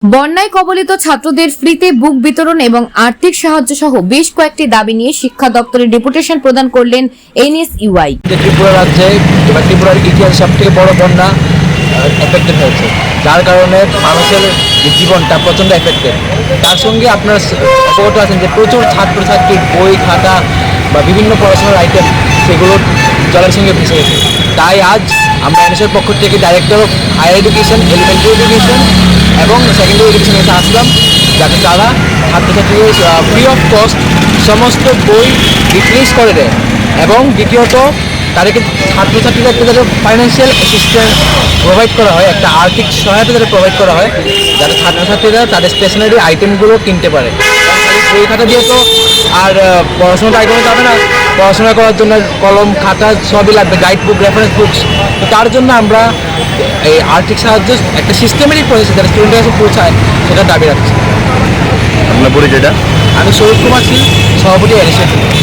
বন্যায় কবলিত ছাত্রদের ফ্রিতে বুক বিতরণ এবং আর্থিক সাহায্য সহ বেশ কয়েকটি দাবি নিয়ে শিক্ষা দপ্তরে ডেপুটেশন প্রদান করলেন এনএসইউআই। ত্রিপুরা রাজ্যে এবার ত্রিপুরার ইতিহাসে সবথেকে বড় বন্যা এফেক্টেড হয়েছে, যার কারণে মানুষের যে জীবনটা প্রচণ্ড এফেক্টেড। তার সঙ্গে আপনারা অবগত আছেন যে প্রচুর ছাত্রছাত্রীর বই খাতা বা বিভিন্ন পড়াশোনার আইটেম সেগুলো জলের সঙ্গে ভেসে গেছে। তাই আজ আমরা এনএসের পক্ষ থেকে director of higher education, elementary education এবং সেকেন্ডারি এডুকেশনের কাছে আসলাম, যাতে তারা ছাত্রছাত্রীদের ফ্রি অফ কস্ট সমস্ত বই রিপ্লেস করে দেয় এবং দ্বিতীয়ত তাদেরকে ছাত্রছাত্রীদের যাতে ফাইন্যান্সিয়াল অ্যাসিস্ট্যান্স প্রোভাইড করা হয়, একটা আর্থিক সহায়তা যাতে প্রোভাইড করা হয়, যাতে ছাত্রছাত্রীরা তাদের স্টেশনারি আইটেমগুলো কিনতে পারে। বই খাতা দিয়ে তো আর পড়াশোনাটা আইটেমে যাবে না, পড়াশোনা করার জন্য কলম খাতা সবই লাগবে, গাইড বুক, রেফারেন্স বুকস। তো তার জন্য আমরা এই আর্থিক সাহায্য একটা সিস্টেমেটিক প্রসেস যারা স্টুডেন্টের কাছে পৌঁছায় সেটা দাবি রাখছি। আপনার পরিচয়টা? আমি সৌরভ কুমার সিং, সভাপতি এনএসএ।